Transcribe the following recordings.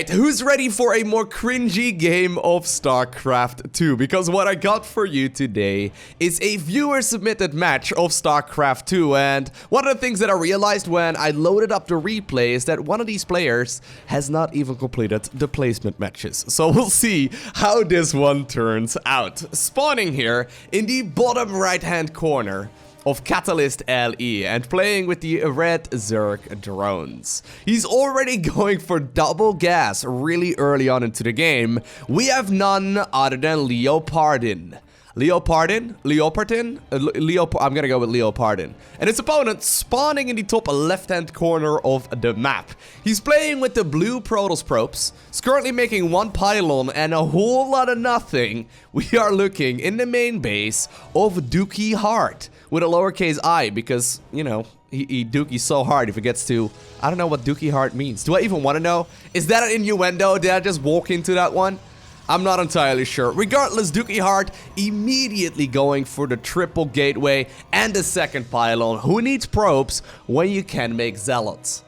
Alright, who's ready for a more cringy game of StarCraft 2? Because what I got for you today is a viewer-submitted match of StarCraft 2, and one of the things that I realized when I loaded up the replay is that one of these players has not even completed the placement matches. So we'll see how this one turns out. Spawning here in the bottom right-hand corner of Catalyst LE and playing with the red Zerg drones. He's already going for double gas really early on into the game. We have none other than Leopardin. I'm gonna go with Leopardin. And his opponent spawning in the top left-hand corner of the map. He's playing with the blue Protoss probes. He's currently making one pylon and a whole lot of nothing. We are looking in the main base of Dookie Heart with a lowercase I because, you know, he dookies so hard if it gets to... I don't know what Dookie Heart means. Do I even want to know? Is that an innuendo? Did I just walk into that one? I'm not entirely sure. Regardless, Dookie Heart immediately going for the triple gateway and the second pylon. Who needs probes when you can make zealots?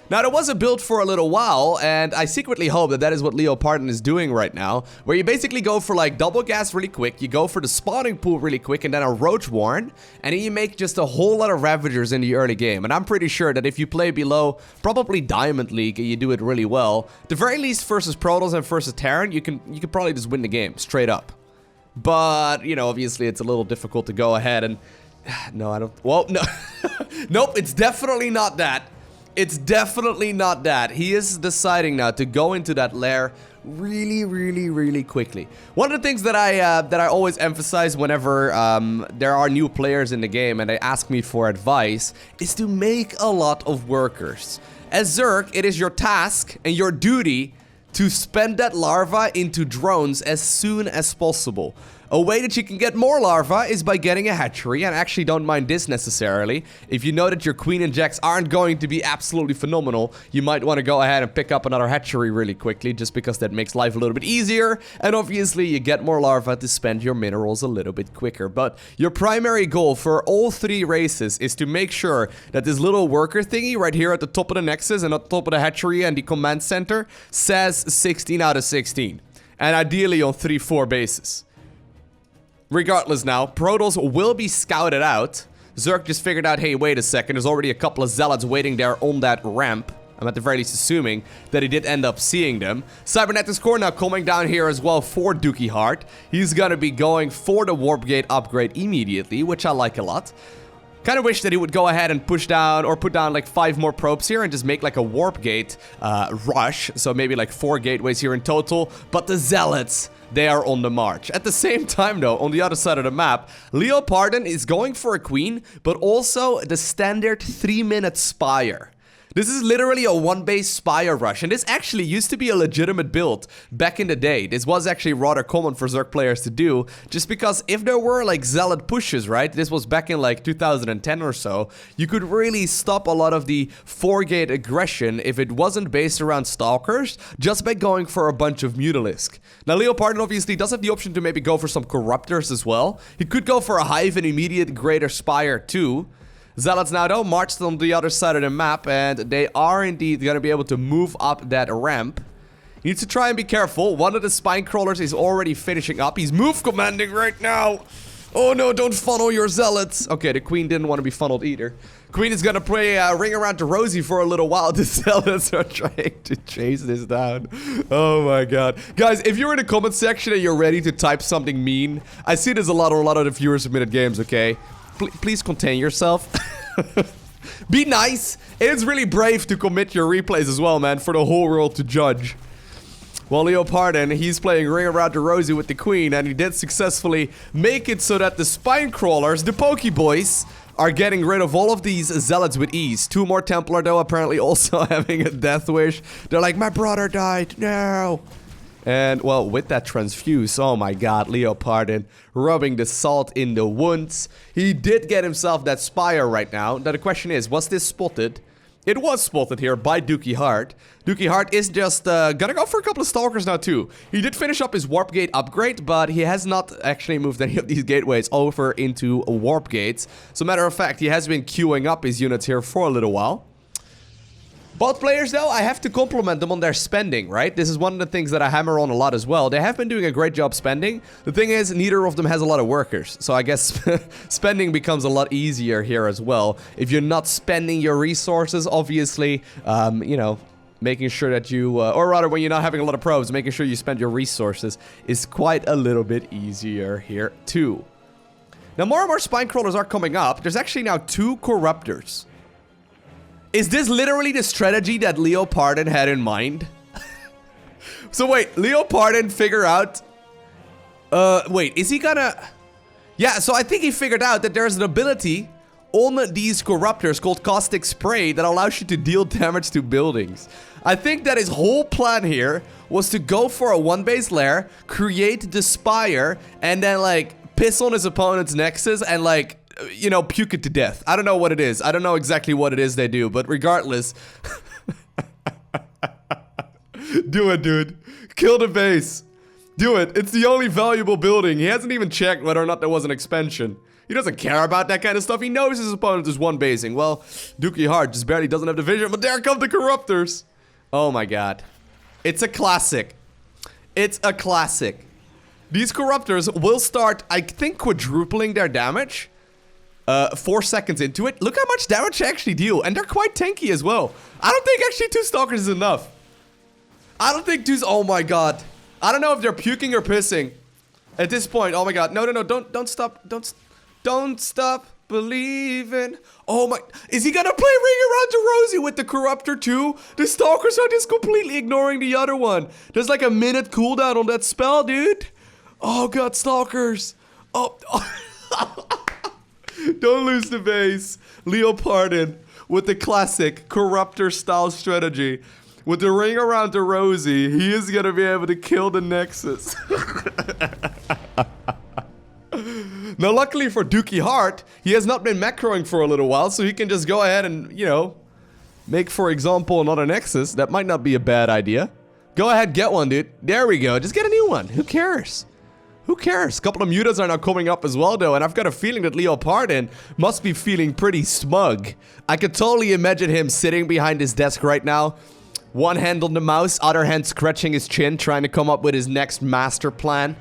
Now, there was a build for a little while, and I secretly hope that that is what Leopardin is doing right now, where you basically go for like double gas really quick, you go for the spawning pool really quick, and then a Roach Warren, and then you make just a whole lot of Ravagers in the early game. And I'm pretty sure that if you play below, probably Diamond League, and you do it really well, at the very least versus Protoss and versus Terran, you can probably just win the game, straight up. But, you know, obviously it's a little difficult to go ahead and... No, I don't... Well, no. Nope, it's definitely not that. It's definitely not that. He is deciding now to go into that lair really quickly. One of the things that I always emphasize whenever there are new players in the game and they ask me for advice is to make a lot of workers. As Zerg, it is your task and your duty to spend that larva into drones as soon as possible. A way that you can get more larva is by getting a hatchery, and I actually don't mind this necessarily. If you know that your queen and jacks aren't going to be absolutely phenomenal, you might want to go ahead and pick up another hatchery really quickly, just because that makes life a little bit easier, and obviously you get more larva to spend your minerals a little bit quicker. But your primary goal for all three races is to make sure that this little worker thingy right here at the top of the nexus and at the top of the hatchery and the command center says 16 out of 16, and ideally on 3-4 bases. Regardless now, Protoss will be scouted out. Zerg just figured out, hey, wait a second, there's already a couple of zealots waiting there on that ramp. I'm at the very least assuming that he did end up seeing them. Cybernetics Core now coming down here as well for Dookie Heart. He's gonna be going for the Warp Gate upgrade immediately, which I like a lot. Kind of wish that he would go ahead and push down or put down like 5 more probes here and just make like a Warp Gate rush. So maybe like 4 gateways here in total. But the zealots, they are on the march. At the same time though, on the other side of the map, Leopardin is going for a queen, but also the standard 3-minute Spire. This is literally a 1-base Spire rush, and this actually used to be a legitimate build back in the day. This was actually rather common for Zerg players to do, just because if there were like zealot pushes, right, this was back in like 2010 or so, you could really stop a lot of the 4-gate aggression if it wasn't based around Stalkers, just by going for a bunch of Mutalisk. Now Leopardin obviously does have the option to maybe go for some Corruptors as well. He could go for a Hive and immediate Greater Spire too. Zealots now though marched on the other side of the map, and they are indeed going to be able to move up that ramp. You need to try and be careful. One of the spine crawlers is already finishing up. He's move commanding right now. Oh no, don't funnel your zealots. Okay, the queen didn't want to be funneled either. Queen is going to play Ring Around to Rosie for a little while. The zealots are trying to chase this down. Oh my god. Guys, if you're in the comment section and you're ready to type something mean, I see there's a lot of the viewers submitted games, okay? Please contain yourself. Be nice. It's really brave to commit your replays as well, man, for the whole world to judge. Well, Leopardin, he's playing Ring Around to Rosie with the queen, and he did successfully make it so that the spine crawlers, the Pokeboys, are getting rid of all of these zealots with ease. 2 more Templar, though, apparently also having a death wish. They're like, my brother died. No. And, well, with that transfuse, oh my god, Leopardin rubbing the salt in the wounds. He did get himself that Spire right now. Now, the question is, was this spotted? It was spotted here by Dookie Heart. Dookie Heart is just gonna go for a couple of Stalkers now too. He did finish up his Warp Gate upgrade, but he has not actually moved any of these gateways over into Warp Gates. So matter of fact, he has been queuing up his units here for a little while. Both players, though, I have to compliment them on their spending, right? This is one of the things that I hammer on a lot as well. They have been doing a great job spending. The thing is, neither of them has a lot of workers. So I guess spending becomes a lot easier here as well. If you're not spending your resources, obviously, you know, making sure that you, or rather when you're not having a lot of probes, making sure you spend your resources is quite a little bit easier here too. Now more and more spine crawlers are coming up. There's actually now 2 corruptors. Is this literally the strategy that LowkoTV had in mind? So wait, LowkoTV figure out... wait, is he gonna... Yeah, so I think he figured out that there's an ability on these Corruptors called Caustic Spray that allows you to deal damage to buildings. I think that his whole plan here was to go for a 1-base lair, create the Spire, and then like piss on his opponent's nexus and like... you know, puke it to death. I don't know what it is. I don't know exactly what it is they do, but regardless. Do it, dude. Kill the base. Do it. It's the only valuable building. He hasn't even checked whether or not there was an expansion. He doesn't care about that kind of stuff. He knows his opponent is 1-basing. Well, Dookie Hart just barely doesn't have the vision, but there come the Corruptors. Oh my god. It's a classic. It's a classic. These Corruptors will start, I think, quadrupling their damage. 4 seconds into it. Look how much damage they actually deal. And they're quite tanky as well. I don't think actually 2 Stalkers is enough. I don't think 2's... Oh my god. I don't know if they're puking or pissing. At this point. Oh my god. No, no, no. Don't stop. Don't stop believing. Oh my... Is he gonna play Ring Around to Rosie with the Corruptor too? The Stalkers are just completely ignoring the other one. There's like a minute cooldown on that spell, dude. Oh god, Stalkers. Oh... Don't lose the base. LowkoTV with the classic Corruptor style strategy. With the Ring Around to Rosie, he is going to be able to kill the Nexus. Now, luckily for Dookie Hart, he has not been macroing for a little while, so he can just go ahead and, you know, make, for example, another Nexus. That might not be a bad idea. Go ahead, get one, dude. There we go. Just get a new one. Who cares? Who cares? A couple of mutas are now coming up as well, though, and I've got a feeling that LowkoTV must be feeling pretty smug. I could totally imagine him sitting behind his desk right now, one hand on the mouse, other hand scratching his chin, trying to come up with his next master plan,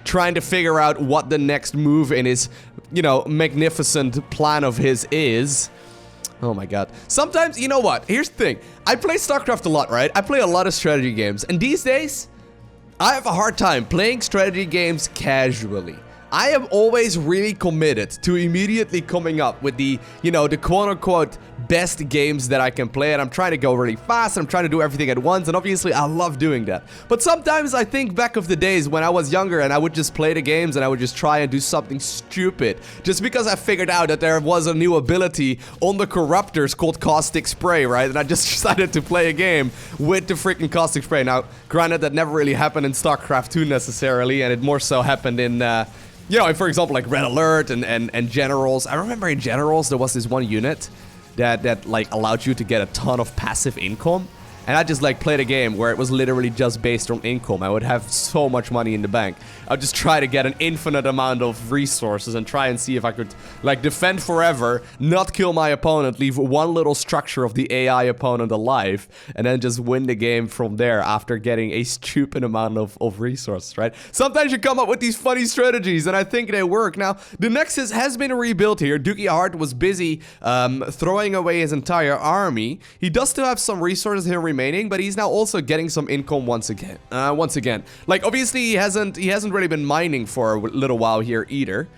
trying to figure out what the next move in his, you know, magnificent plan of his is. Oh my god. Sometimes, you know what? Here's the thing. I play StarCraft a lot, right? I play a lot of strategy games, and these days... I have a hard time playing strategy games casually. I am always really committed to immediately coming up with the, you know, the quote-unquote best games that I can play, and I'm trying to go really fast, and I'm trying to do everything at once, and obviously I love doing that. But sometimes I think back of the days when I was younger and I would just play the games and I would just try and do something stupid. Just because I figured out that there was a new ability on the Corruptors called Caustic Spray, right? And I just decided to play a game with the freaking Caustic Spray. Now, granted, that never really happened in StarCraft 2 necessarily, and it more so happened in... you know, for example, like Red Alert and Generals. I remember in Generals, there was this one unit that like allowed you to get a ton of passive income. And I just like played a game where it was literally just based on income. I would have so much money in the bank. I'd just try to get an infinite amount of resources and try and see if I could like defend forever, not kill my opponent, leave one little structure of the AI opponent alive, and then just win the game from there after getting a stupid amount of resources, right? Sometimes you come up with these funny strategies, and I think they work. Now, the Nexus has been rebuilt here. Dookie Hart was busy throwing away his entire army. He does still have some resources here remaining, but he's now also getting some income once again. Like obviously he hasn't really been mining for a little while here either.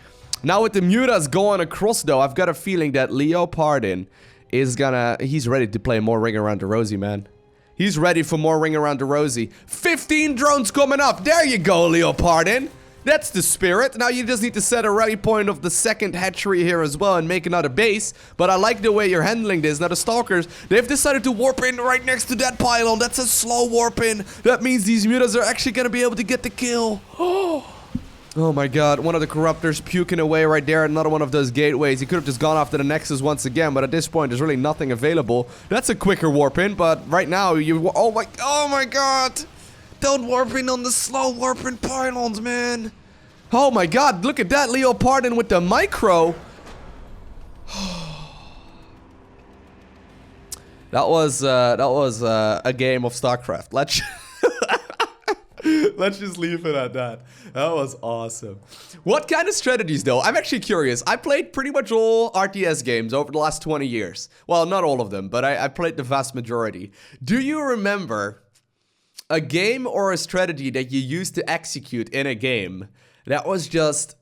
Now with the mutas going across though, I've got a feeling that LowkoTV is he's ready to play more Ring Around the Rosie, man. He's ready for more Ring Around the Rosie. 15 drones coming up. There you go, LowkoTV. That's the spirit. Now you just need to set a rally point of the second hatchery here as well and make another base. But I like the way you're handling this. Now the Stalkers, they've decided to warp in right next to that pylon. That's a slow warp in. That means these mutas are actually going to be able to get the kill. Oh my god, one of the Corruptors puking away right there. Another one of those gateways. He could have just gone after the Nexus once again, but at this point there's really nothing available. That's a quicker warp in, but right now you... Oh my god! Don't warp in on the slow warping pylons, man. Oh my god, look at that. LowkoTV with the micro. That was a game of StarCraft. Let's just leave it at that. That was awesome. What kind of strategies, though? I'm actually curious. I played pretty much all RTS games over the last 20 years. Well, not all of them, but I played the vast majority. Do you remember a game or a strategy that you used to execute in a game that was just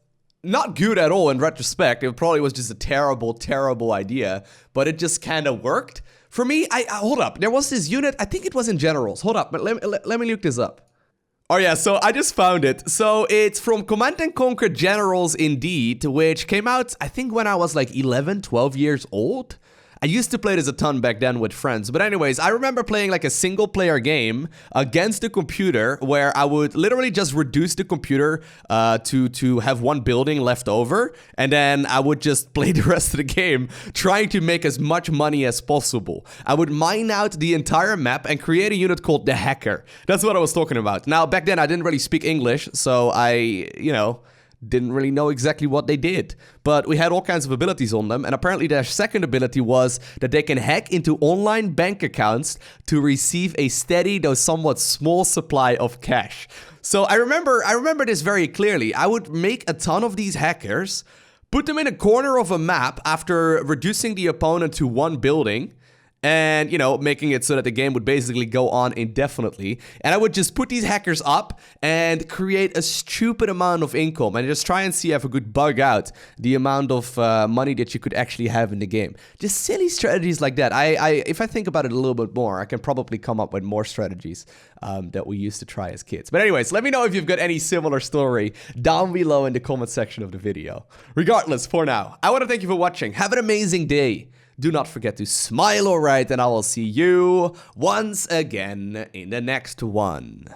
not good at all in retrospect? It probably was just a terrible, terrible idea, but it just kind of worked. For me, hold up. There was this unit, I think it was in Generals. Hold up, but let me look this up. Oh yeah, so I just found it. So it's from Command & Conquer Generals indeed, which came out, I think, when I was like 11, 12 years old. I used to play this a ton back then with friends. But anyways, I remember playing like a single player game against a computer where I would literally just reduce the computer to have one building left over. And then I would just play the rest of the game trying to make as much money as possible. I would mine out the entire map and create a unit called the Hacker. That's what I was talking about. Now, back then I didn't really speak English, so I, didn't really know exactly what they did. But we had all kinds of abilities on them, and apparently their second ability was that they can hack into online bank accounts to receive a steady, though somewhat small supply of cash. So I remember this very clearly. I would make a ton of these hackers, put them in a corner of a map after reducing the opponent to one building, and, making it so that the game would basically go on indefinitely. And I would just put these hackers up and create a stupid amount of income and just try and see if I could bug out the amount of money that you could actually have in the game. Just silly strategies like that. If I think about it a little bit more, I can probably come up with more strategies that we used to try as kids. But anyways, let me know if you've got any similar story down below in the comment section of the video. Regardless, for now, I want to thank you for watching. Have an amazing day. Do not forget to smile, alright, and I will see you once again in the next one.